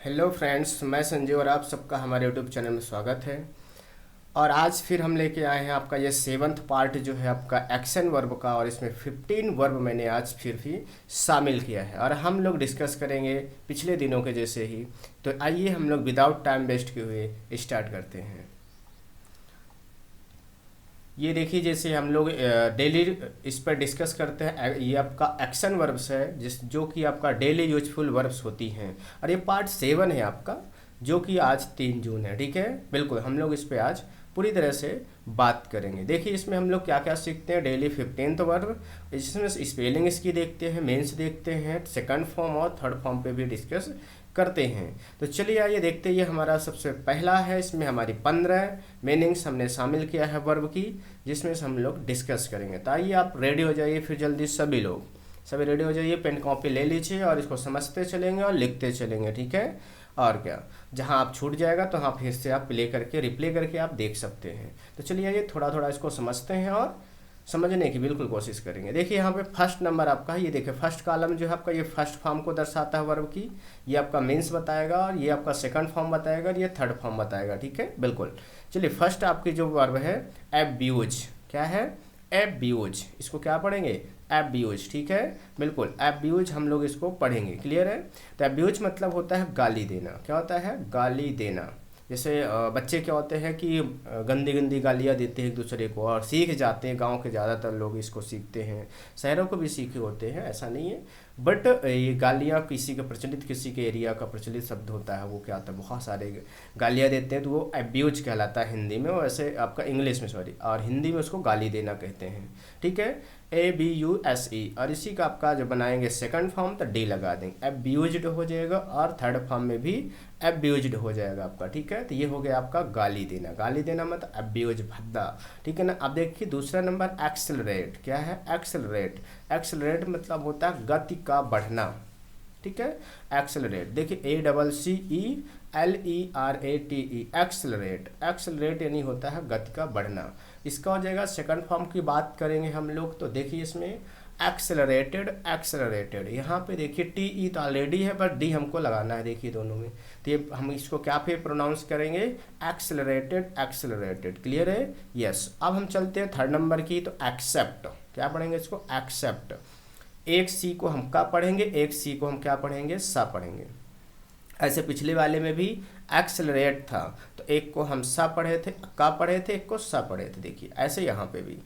Hello friends, मैं संजय और आप सबका हमारे यूट्यूब चैनल में स्वागत है। और आज फिर हम लेके आए हैं आपका ये सेवन्थ पार्ट जो है आपका एक्शन वर्ब का, और इसमें 15 वर्ब मैंने आज फिर भी शामिल किया है और हम लोग डिस्कस करेंगे पिछले दिनों के जैसे ही। तो आइए हम लोग विदाउट टाइम वेस्ट किए हुए स्टार्ट करते हैं। ये देखिए, जैसे हम लोग डेली इस पर डिस्कस करते हैं, ये आपका एक्शन वर्ब्स है जो कि आपका डेली यूजफुल वर्ब्स होती हैं। और ये पार्ट 7 है आपका, जो कि आज 3 जून है। ठीक है, बिल्कुल हम लोग इस पे आज पूरी तरह से बात करेंगे। देखिए इसमें हम लोग क्या क्या सीखते हैं। डेली 15th वर्ब, इसमें स्पेलिंग इसकी देखते हैं, मेंस देखते हैं, सेकंड फॉर्म और थर्ड फॉर्म पे भी डिस्कस करते हैं। तो चलिए आइए देखते हैं। ये हमारा सबसे पहला है, इसमें हमारी 15 मीनिंग्स हमने शामिल किया है वर्ब की, जिसमें से हम लोग डिस्कस करेंगे। तो आइए आप रेडी हो जाइए फिर जल्दी, सभी रेडी हो जाइए, पेन कॉपी ले लीजिए और इसको समझते चलेंगे और लिखते चलेंगे। ठीक है, और क्या, जहां आप छूट जाएगा तो हाँ फिर से आप रिप्ले करके आप देख सकते हैं। तो चलिए आइए थोड़ा थोड़ा इसको समझते हैं और समझने की बिल्कुल कोशिश करेंगे। देखिए यहाँ पे फर्स्ट नंबर आपका है, ये देखिए फर्स्ट कॉलम जो है आपका, ये फर्स्ट फॉर्म को दर्शाता है वर्ब की। ये आपका मीन्स बताएगा, और ये आपका सेकंड फॉर्म बताएगा, और ये थर्ड फॉर्म बताएगा। ठीक है, बिल्कुल। चलिए फर्स्ट आपकी जो वर्ब है एब्यूज, क्या है? एब्यूज। इसको क्या पढ़ेंगे? एब्यूज। ठीक है, बिल्कुल एब्यूज हम लोग इसको पढ़ेंगे। क्लियर है? तो एब्यूज मतलब होता है गाली देना। क्या होता है? गाली देना। जैसे बच्चे क्या होते हैं कि गंदी गंदी गालियाँ देते हैं एक दूसरे को और सीख जाते हैं। गांव के ज़्यादातर लोग इसको सीखते हैं, शहरों को भी सीखे होते हैं, ऐसा नहीं है। बट ये गालियाँ किसी का प्रचलित, किसी के एरिया का प्रचलित शब्द होता है, वो क्या होता है, बहुत सारे गालियाँ देते हैं तो वो एब्यूज कहलाता है हिंदी में, वैसे आपका इंग्लिश में सॉरी, और हिंदी में उसको गाली देना कहते हैं। ठीक है, ABUSE। और इसी का आपका जो बनाएंगे सेकंड फॉर्म तो डी लगा देंगे, एब्यूज्ड हो जाएगा, और थर्ड फॉर्म में भी एब्यूज्ड हो जाएगा आपका। ठीक है, तो ये हो गया आपका गाली देना। गाली देना मतलब एब्यूज, भद्दा। ठीक है ना। अब देखिए दूसरा नंबर एक्सेलरेट। क्या है? एक्सेलरेट। एक्सेलरेट मतलब होता है गति का बढ़ना। ठीक है, एक्सेलरेट। देखिए ACCELERATE, एक्सेलरेट। एक्सेलरेट यानी होता है गति का बढ़ना। इसका हो जाएगा सेकंड फॉर्म की बात करेंगे हम लोग, तो देखिए इसमें एक्सेलरेटेड, एक्सेलरेटेड। यहाँ पे देखिए TE तो ऑलरेडी है, बट D हमको लगाना है। देखिए दोनों में, तो ये हम इसको क्या फिर प्रोनाउंस करेंगे? Accelerated, accelerated. क्लियर है? यस। अब हम चलते हैं थर्ड नंबर की, तो एक्सेप्ट। क्या पढ़ेंगे इसको? एक्सेप्ट। एक सी को हम का पढ़ेंगे, एक सी को हम क्या पढ़ेंगे? सा पढ़ेंगे। ऐसे पिछले वाले में भी एक्सेलरेट था, तो एक को हम सा पढ़े थे, का पढ़े थे, एक को सा पढ़े थे। देखिए ऐसे यहाँ पे भी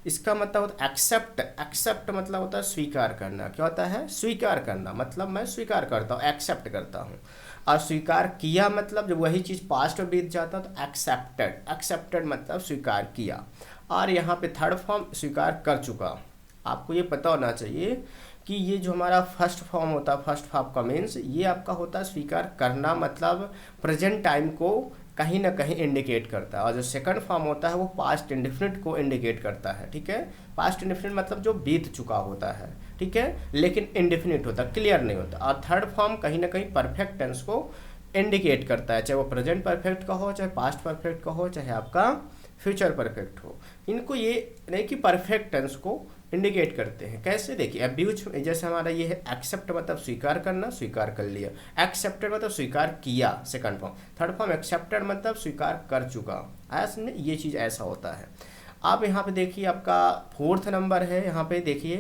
इसका मतलब होता है एक्सेप्ट। एक्सेप्ट मतलब होता है स्वीकार करना। क्या होता है? स्वीकार करना, मतलब मैं स्वीकार करता हूँ, एक्सेप्ट करता हूँ। और स्वीकार किया मतलब जब वही चीज़ पास्ट में बीत जाता तो एक्सेप्टेड। एक्सेप्टेड मतलब स्वीकार किया। और यहाँ पे थर्ड फॉर्म स्वीकार कर चुका। आपको ये पता होना चाहिए कि ये जो हमारा फर्स्ट फॉर्म होता है, फर्स्ट फॉर्म का मीन्स ये आपका होता है स्वीकार करना, मतलब प्रेजेंट टाइम को कहीं ना कहीं इंडिकेट करता है। और जो सेकंड फॉर्म होता है वो पास्ट इंडिफिनिट को इंडिकेट करता है। ठीक है, पास्ट इंडिफिनिट मतलब जो बीत चुका होता है। ठीक है, लेकिन इंडिफिनिट होता, क्लियर नहीं होता। और थर्ड फॉर्म कहीं ना कहीं परफेक्ट टेंस को इंडिकेट करता है, चाहे वो प्रेजेंट परफेक्ट का हो, चाहे पास्ट परफेक्ट का हो, चाहे आपका फ्यूचर परफेक्ट हो। इनको ये नहीं कि परफेक्ट टेंस को इंडिकेट करते हैं। कैसे? देखिए अब्यूज, जैसे हमारा ये है एक्सेप्ट मतलब स्वीकार करना, स्वीकार कर लिया। एक्सेप्टेड मतलब स्वीकार किया, second form. Third form accepted मतलब स्वीकार कर चुका। ऐसा ये चीज़ ऐसा होता है। आप यहाँ पे देखिए आपका फोर्थ नंबर है, यहाँ पे देखिए,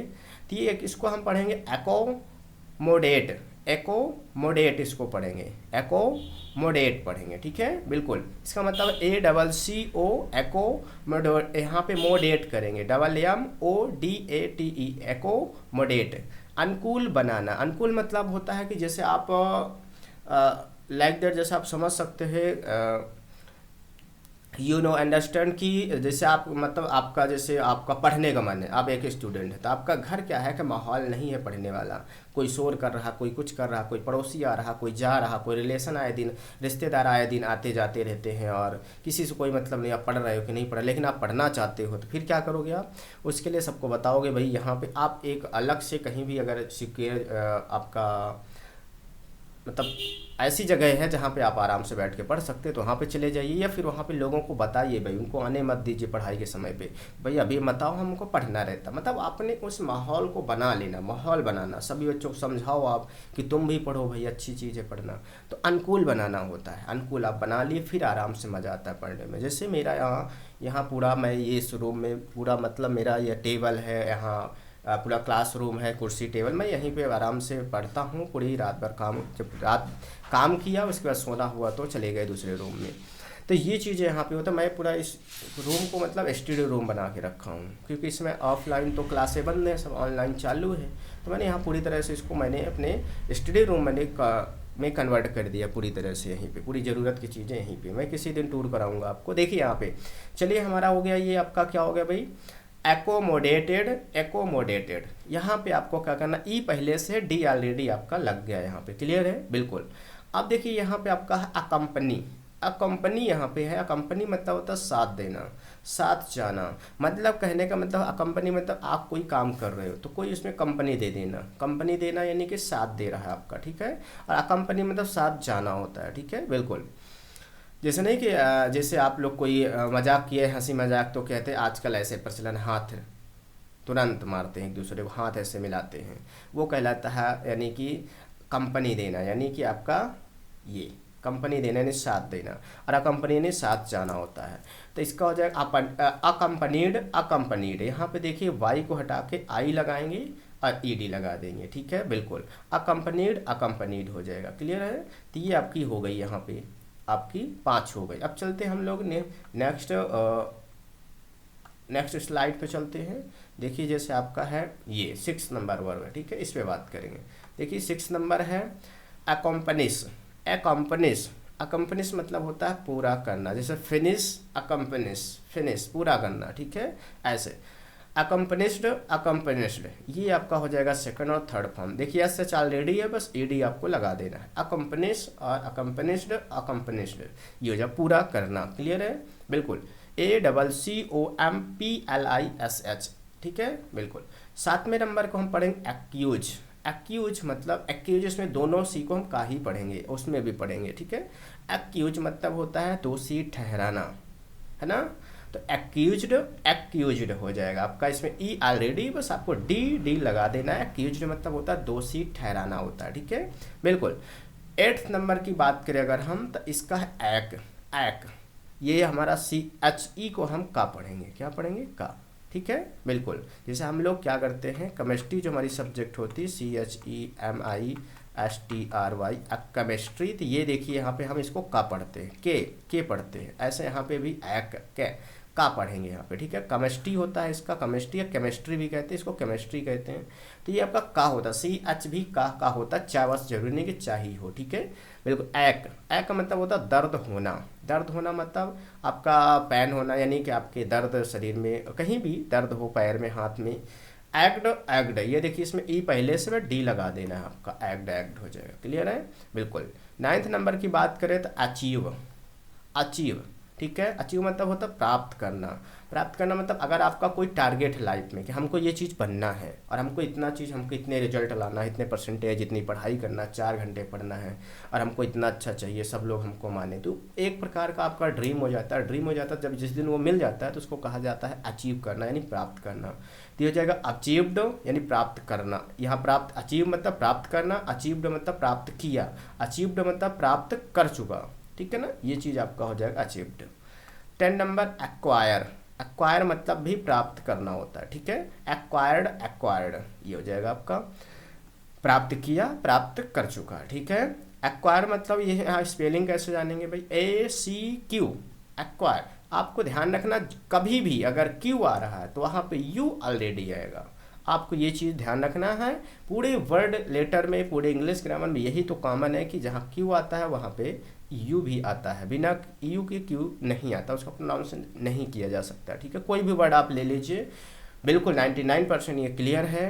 तो ये इसको हम पढ़ेंगे एकोमोडेट। एकोमोडेट इसको पढ़ेंगे, एकोमोडेट पढ़ेंगे। ठीक है, बिल्कुल। इसका मतलब ACCO, एकोमोडेट। यहाँ पे मोडेट करेंगे, MODATE, एकोमोडेट। अनुकूल बनाना। अनुकूल मतलब होता है कि जैसे आप लाइक दैट, जैसे आप समझ सकते हैं, यू नो अंडरस्टैंड कि जैसे आप मतलब आपका जैसे आपका पढ़ने का मन है, आप एक स्टूडेंट है, तो आपका घर क्या है कि माहौल नहीं है पढ़ने वाला। कोई शोर कर रहा, कोई कुछ कर रहा, कोई पड़ोसी आ रहा, कोई जा रहा, कोई रिलेशन आए दिन, रिश्तेदार आए दिन आते जाते रहते हैं, और किसी से कोई मतलब नहीं। आप पढ़ रहे हो कि नहीं पढ़ रहे, लेकिन आप पढ़ना चाहते हो, तो फिर क्या करोगे आप? उसके लिए सबको बताओगे भाई यहाँ पे आप एक अलग से कहीं भी अगर आपका मतलब ऐसी जगह है जहाँ पे आप आराम से बैठ के पढ़ सकते हैं, तो वहाँ पे चले जाइए, या फिर वहाँ पे लोगों को बताइए भाई, उनको आने मत दीजिए पढ़ाई के समय पे, भाई अभी मत आओ, हमको पढ़ना रहता। मतलब आपने उस माहौल को बना लेना, माहौल बनाना, सभी बच्चों को समझाओ आप कि तुम भी पढ़ो भाई, अच्छी चीज़ है पढ़ना। तो अनुकूल बनाना होता है, अनुकूल आप बना लिए, फिर आराम से मज़ा आता है पढ़ने में। जैसे मेरा यहाँ यहाँ पूरा, मैं ये इस रूम में पूरा, मतलब मेरा ये टेबल है यहाँ, पूरा क्लासरूम है, कुर्सी टेबल, मैं यहीं पे आराम से पढ़ता हूँ पूरी रात भर। काम जब रात काम किया उसके बाद सोना हुआ तो चले गए दूसरे रूम में। तो ये चीज़ें यहाँ पे होता है। मैं पूरा इस रूम को मतलब स्टडी रूम बना के रखा हूँ, क्योंकि इसमें ऑफलाइन तो क्लासें बंद हैं, सब ऑनलाइन चालू है। तो मैंने यहाँ पूरी तरह से इसको मैंने अपने स्टडी रूम में कन्वर्ट कर दिया पूरी तरह से। यहीं पे पूरी ज़रूरत की चीज़ें यहीं पे, मैं किसी दिन टूर कराऊंगा आपको। देखिए यहाँ पे, चलिए हमारा हो गया ये, आपका क्या हो गया भाई, एकोमोडेटेड। एकोमोडेटेड यहाँ पे आपको क्या करना, ई पहले से, डी ऑलरेडी आपका लग गया यहाँ पे, क्लियर है बिल्कुल। अब देखिए यहाँ पे आपका है अकम्पनी। अकम्पनी यहाँ पे है, अकम्पनी मतलब होता है साथ देना, साथ जाना। मतलब कहने का मतलब अकम्पनी मतलब आप कोई काम कर रहे हो तो कोई उसमें कंपनी दे देना, कंपनी देना यानी कि साथ दे रहा है आपका, ठीक है। और अकम्पनी मतलब साथ जाना होता है, ठीक है बिल्कुल। जैसे नहीं कि जैसे आप लोग कोई मजाक किए, हंसी मजाक, तो कहते हैं आजकल ऐसे प्रचलन, हाथ तुरंत मारते हैं एक दूसरे को, हाथ ऐसे मिलाते हैं, वो कहलाता है यानी कि कंपनी देना, यानी कि आपका ये कंपनी देना यानी साथ देना, और अकम्पनी यानी साथ जाना होता है। तो इसका हो जाएगा अकम्पनीड। अकम्पनीड यहाँ पे देखिए वाई को हटा के आई लगाएंगे और ईडी लगा देंगे, ठीक है बिल्कुल। अकम्पनीड अकम्पनीड हो जाएगा, क्लियर है। तो ये आपकी हो गई, यहाँ पे आपकी 5 हो गई। अब चलते हैं हम लोग नेक्स्ट स्लाइड पे चलते हैं। देखिए जैसे आपका है ये 6 नंबर वर्ब है, ठीक है, इस पे बात करेंगे। देखिए 6 नंबर है अकम्पनिश। अकम्पनिश, अकम्पनिश मतलब होता है पूरा करना, जैसे फिनिश, अकम्पनिश, फिनिश पूरा करना, ठीक है ऐसे। अकम्पनिस्ड, अकम्पनिस्ड ये आपका हो जाएगा सेकंड और थर्ड फॉर्म। देखिए एस एच ऑलरेडी है, बस ईडी आपको लगा देना है। अकम्पनिश और अकम्पनिस्ड, अकम्पनिस्ड ये हो जाए पूरा करना, क्लियर है बिल्कुल। ACCOMPLISH, ठीक है बिल्कुल। 7वें नंबर को हम पढ़ेंगे एक्यूज। एक्यूज मतलब, एक्यूज इसमें दोनों सी को हम का ही पढ़ेंगे, उसमें भी पढ़ेंगे, ठीक है। एक्यूज मतलब होता है दोषी ठहराना, है ना। तो एक्यूज्ड, एक्यूज्ड हो जाएगा आपका, इसमें ई ऑलरेडी, बस आपको डी लगा देना है। एक्यूज्ड मतलब होता है दोषी ठहराना होता है, ठीक है बिल्कुल। 8th नंबर की बात करें अगर हम, तो इसका है एक। एक ये हमारा CHE को हम का पढ़ेंगे, क्या पढ़ेंगे, का, ठीक है बिल्कुल। जैसे हम लोग क्या करते हैं, केमिस्ट्री जो हमारी सब्जेक्ट होती है CHEMISTRY केमिस्ट्री, तो ये देखिए यहाँ पे हम इसको का पढ़ते हैं, के पढ़ते हैं, ऐसे यहाँ पे भी एक के का पढ़ेंगे यहाँ पे, ठीक है। केमिस्ट्री होता है इसका, केमिस्ट्री या केमिस्ट्री भी कहते हैं इसको, केमिस्ट्री कहते हैं। तो ये आपका का होता है, CH भी का होता है, चाहे बस जरूरी नहीं कि चाही हो, ठीक है बिल्कुल। एक का मतलब होता है दर्द होना। दर्द होना मतलब आपका पेन होना, यानी कि आपके दर्द शरीर में कहीं भी दर्द हो, पैर में, हाथ में। एक्ड, एक्ड ये देखिए इसमें ई पहले से डी लगा देना है आपका, एक्ड, एक्ड हो जाएगा, क्लियर है बिल्कुल। 9th नंबर की बात करें तो अचीव। अचीव, ठीक है। अचीव मतलब होता है प्राप्त करना। प्राप्त करना मतलब अगर आपका कोई टारगेट है लाइफ में कि हमको ये चीज़ बनना है और हमको इतना चीज़, हमको इतने रिजल्ट लाना है, इतने परसेंटेज, इतनी पढ़ाई करना, 4 घंटे पढ़ना है और हमको इतना अच्छा चाहिए, सब लोग हमको माने, तो एक प्रकार का आपका ड्रीम हो जाता है। ड्रीम हो जाता है जब जिस दिन वो मिल जाता है तो उसको कहा जाता है अचीव करना, यानी प्राप्त करना। तो ये हो जाएगा अचीव्ड यानी प्राप्त करना। यहाँ प्राप्त, अचीव मतलब प्राप्त करना, अचीव्ड मतलब प्राप्त किया, अचीव्ड मतलब प्राप्त कर चुका, ठीक है ना, ये चीज़ आपका हो जाएगा अचीव्ड। 10 number acquire. एक्वायर मतलब भी प्राप्त करना होता है, ठीक है। एक्वायर्ड, एक्वायर्ड ये हो जाएगा आपका प्राप्त किया, प्राप्त कर चुका, ठीक है। एक्वायर मतलब ये है, स्पेलिंग कैसे जानेंगे भाई, ACQ एक्वायर। आपको ध्यान रखना कभी भी अगर क्यू आ रहा है तो वहाँ पे यू ऑलरेडी आएगा, आपको ये चीज़ ध्यान रखना है। पूरे वर्ड लेटर में, पूरे इंग्लिश ग्रामर में यही तो कॉमन है कि जहाँ क्यू आता है वहाँ पे यू भी आता है, बिना यू के क्यू नहीं आता, उसका प्रोनाउंसिएशन नहीं किया जा सकता, ठीक है। कोई भी वर्ड आप ले लीजिए, बिल्कुल 99% ये क्लियर है।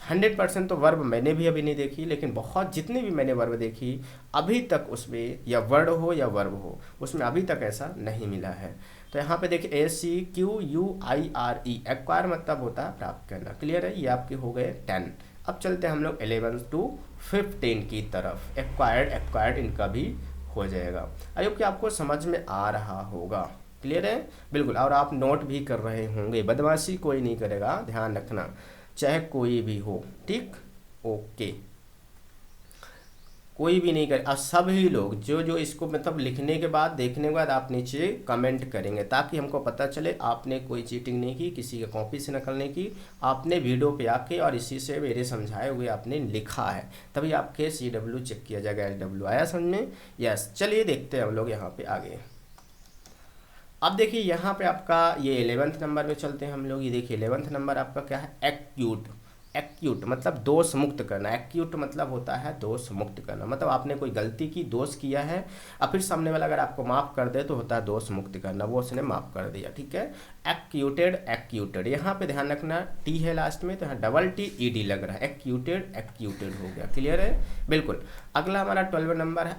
100% तो वर्ब मैंने भी अभी नहीं देखी, लेकिन बहुत जितनी भी मैंने वर्ब देखी अभी तक उसमें, या वर्ड हो या वर्ब हो, उसमें अभी तक ऐसा नहीं मिला है। तो यहाँ पे देखिए ACQUIRE, एक्वायर मतलब होता है प्राप्त करना, क्लियर है। ये आपके हो गए 10। अब चलते हैं हम लोग 11 to 15 की तरफ। एक्वायर्ड इनका भी हो जाएगा। आई होप कि आपको समझ में आ रहा होगा। क्लियर है? बिल्कुल। और आप नोट भी कर रहे होंगे। बदमाशी कोई नहीं करेगा, ध्यान रखना, चाहे कोई भी हो। ठीक, ओके, कोई भी नहीं करे। और सभी लोग जो जो इसको मतलब लिखने के बाद, देखने के बाद आप नीचे कमेंट करेंगे, ताकि हमको पता चले आपने कोई चीटिंग नहीं की, किसी के कॉपी से नकल नहीं की, आपने वीडियो पे आके और इसी से मेरे समझाए हुए आपने लिखा है, तभी आपके CW चेक किया जाएगा। SW आया समझ में? यस। चलिए देखते हैं हम लोग यहाँ पे आगे। अब देखिए यहाँ पे आपका ये 11th नंबर में चलते हैं हम लोग। ये देखिए 11th नंबर आपका क्या है? एक्यूट मतलब दोष मुक्त करना। एक्यूट मतलब होता है दोष मुक्त करना, मतलब आपने कोई गलती की, दोष किया है, और फिर सामने वाला अगर आपको माफ़ कर दे तो होता है दोष मुक्त करना, वो उसने माफ़ कर दिया। ठीक है, एक्यूटेड यहाँ पे ध्यान रखना, टी है लास्ट में, तो यहाँ डबल टी ED लग रहा है। एक्यूटेड हो गया। क्लियर है? बिल्कुल। अगला हमारा 12 नंबर है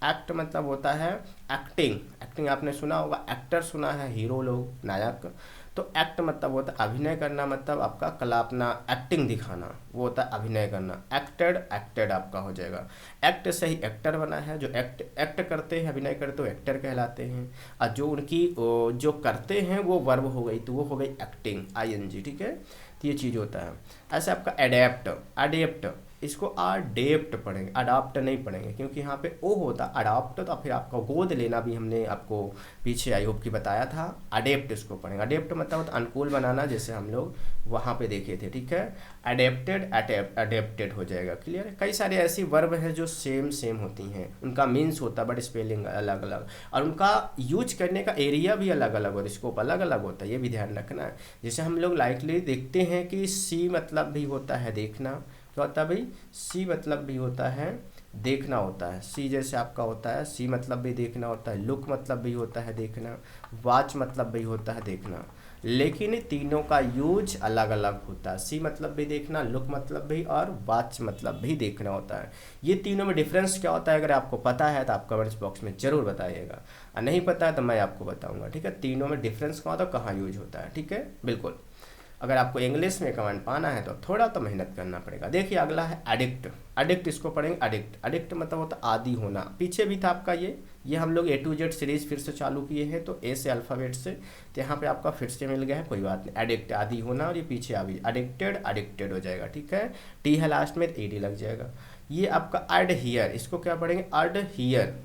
एक्ट मतलब होता है एक्टिंग आपने सुना होगा, एक्टर सुना है, हीरो लोग, नायक। तो एक्ट मतलब होता है अभिनय करना, मतलब आपका कला, अपना एक्टिंग दिखाना, वो होता है अभिनय करना। एक्टेड आपका हो जाएगा। एक्ट से ही एक्टर बना है। जो एक्ट करते हैं, अभिनय करते हो, एक्टर कहलाते हैं। और जो उनकी जो करते हैं वो वर्ब हो गई, तो वो हो गई एक्टिंग, ING। ठीक है, तो ये चीज़ होता है। ऐसे आपका अडेप्ट, इसको अडेप्ट पढ़ेंगे, अडाप्ट नहीं पढ़ेंगे, क्योंकि यहाँ पे ओ होता अडाप्ट, तो फिर आपका गोद लेना भी हमने आपको पीछे आई होप की बताया था। अडेप्ट इसको पढ़ेंगे। अडेप्ट मतलब होता अनुकूल बनाना, जैसे हम लोग वहाँ पे देखे थे। ठीक है, अडेप्टेड हो जाएगा। क्लियर है? कई सारी ऐसी वर्ब हैं जो सेम होती हैं, उनका मीन्स होता है बट स्पेलिंग अलग अलग, और उनका यूज करने का एरिया भी अलग अलग और स्कोप अलग अलग होता है, ये भी ध्यान रखना है। जैसे हम लोग लाइकली देखते हैं कि सी मतलब भी होता है देखना। क्या होता है भाई? सी मतलब भी होता है देखना होता है। सी जैसे आपका होता है, सी मतलब भी देखना होता है, लुक मतलब भी होता है देखना, वॉच मतलब भी होता है देखना, लेकिन तीनों का यूज अलग अलग होता है। सी मतलब भी देखना, लुक मतलब भी, और वॉच मतलब भी देखना होता है। ये तीनों में डिफरेंस क्या होता है? अगर आपको पता है तो आप कमेंट्स बॉक्स में जरूर बताइएगा, और नहीं पता है तो मैं आपको बताऊंगा। ठीक है, तीनों में डिफरेंस क्या होता है, कहाँ यूज होता है। ठीक है, बिल्कुल। अगर आपको इंग्लिश में कमेंट पाना है तो थोड़ा तो मेहनत करना पड़ेगा। देखिए अगला है एडिक्ट इसको पढ़ेंगे। एडिक्ट मतलब होता है आदी होना। पीछे भी था आपका ये हम लोग A to Z सीरीज फिर से चालू किए हैं, तो A से अल्फ़ाबेट से, तो यहाँ पे आपका फिर से मिल गया है, कोई बात नहीं। एडिक्ट आदी होना, और ये पीछे आ गई एडिक्टेड हो जाएगा। ठीक है, टी है लास्ट में, ED लग जाएगा। ये आपका अडहियर, इसको क्या पढ़ेंगे?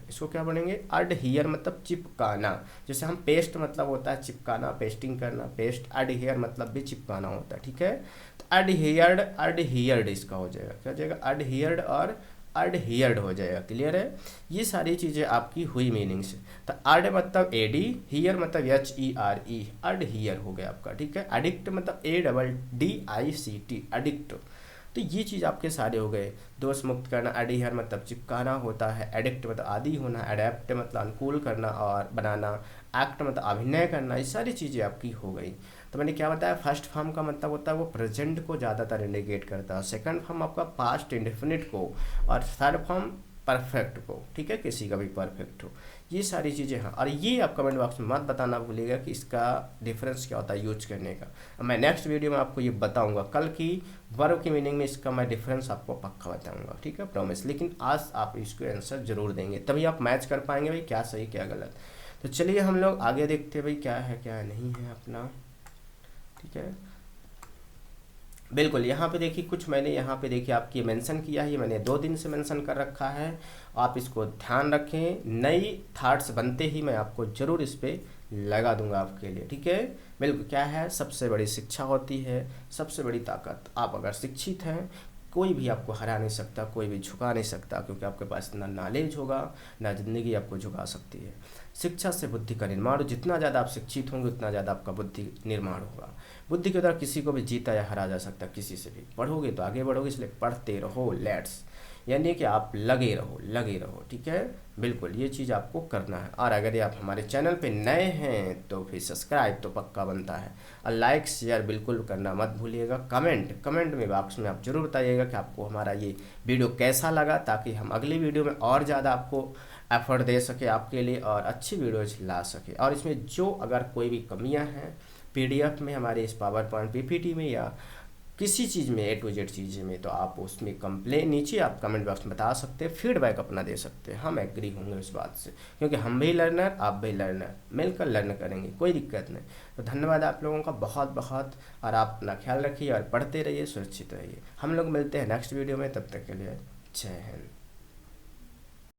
इसको क्या पढ़ेंगे? अडहियर मतलब चिपकाना। जैसे हम पेस्ट मतलब होता है चिपकाना, पेस्टिंग करना, पेस्ट। अडहियर मतलब भी चिपकाना होता है। ठीक है, तो अडहियर्ड इसका हो जाएगा। क्या हो जाएगा? अडहियर्ड और अडहियर्ड हो जाएगा। क्लियर है? ये सारी चीज़ें आपकी हुई मीनिंग से। तो अड मतलब AD, हियर मतलब HERE, अडहियर हो गया आपका। ठीक है, एडिक्ट मतलब ADDICT, एडिक्ट। तो ये चीज़ आपके सारे हो गए। दोष मुक्त करना, अडहियर मतलब चिपकाना होता है, एडिक्ट मतलब आदी होना, अडेप्ट मतलब अनुकूल करना और बनाना, एक्ट मतलब अभिनय करना, ये सारी चीज़ें आपकी हो गई। तो मैंने क्या बताया? फर्स्ट फॉर्म का मतलब होता है वो प्रेजेंट को ज़्यादातर इंडिकेट करता है, सेकंड फॉर्म आपका पास्ट इंडेफिनिट को, और थर्ड फॉर्म परफेक्ट को। ठीक है, किसी का भी परफेक्ट हो, ये सारी चीज़ें हैं। और ये आप कमेंट बॉक्स में मत बताना भूलिएगा कि इसका डिफरेंस क्या होता है यूज करने का। मैं नेक्स्ट वीडियो में आपको ये बताऊंगा, कल की वर्ब की मीनिंग में इसका मैं डिफरेंस आपको पक्का बताऊंगा। ठीक है, प्रॉमिस। लेकिन आज आप इसको आंसर जरूर देंगे, तभी आप मैच कर पाएंगे भाई क्या सही क्या गलत। तो चलिए हम लोग आगे देखते हैं भाई क्या है क्या नहीं है अपना। ठीक है, बिल्कुल। यहाँ पे देखिए कुछ मैंने यहाँ पे देखिए आपकी मेंशन किया है, ये मैंने 2 दिन से मेंशन कर रखा है, आप इसको ध्यान रखें। नई थॉट्स बनते ही मैं आपको ज़रूर इस पर लगा दूंगा आपके लिए। ठीक है, बिल्कुल। क्या है? सबसे बड़ी शिक्षा होती है, सबसे बड़ी ताकत। आप अगर शिक्षित हैं, कोई भी आपको हरा नहीं सकता, कोई भी झुका नहीं सकता, क्योंकि आपके पास इतना नॉलेज होगा, ना ज़िंदगी आपको झुका सकती है। शिक्षा से बुद्धि का निर्माण, जितना ज़्यादा आप शिक्षित होंगे उतना ज़्यादा आपका बुद्धि निर्माण होगा। बुद्धि के द्वारा किसी को भी जीता या हरा जा सकता, किसी से भी। पढ़ोगे तो आगे बढ़ोगे, इसलिए पढ़ते रहो, लेट्स, यानी कि आप लगे रहो। ठीक है, बिल्कुल, ये चीज़ आपको करना है। और अगर आप हमारे चैनल पे नए हैं तो फिर सब्सक्राइब तो पक्का बनता है, और लाइक शेयर बिल्कुल करना मत भूलिएगा। कमेंट में बॉक्स में आप जरूर बताइएगा कि आपको हमारा ये वीडियो कैसा लगा, ताकि हम अगली वीडियो में और ज़्यादा आपको एफर्ट दे सके आपके लिए, और अच्छी वीडियोज ला सके। और इसमें जो अगर कोई भी कमियाँ हैं PDF में, हमारे इस पावर पॉइंट PPT में, या किसी चीज़ में, A to Z चीज़ में, तो आप उसमें कंप्लेन नीचे आप कमेंट बॉक्स में बता सकते हैं, फीडबैक अपना दे सकते हैं, हम एग्री होंगे उस बात से, क्योंकि हम भी लर्नर, आप भी लर्नर, मिलकर लर्न करेंगे, कोई दिक्कत नहीं। तो धन्यवाद आप लोगों का बहुत बहुत, और आप अपना ख्याल रखिए और पढ़ते रहिए, सुरक्षित रहिए। हम लोग मिलते हैं नेक्स्ट वीडियो में, तब तक के लिए जय हिंद।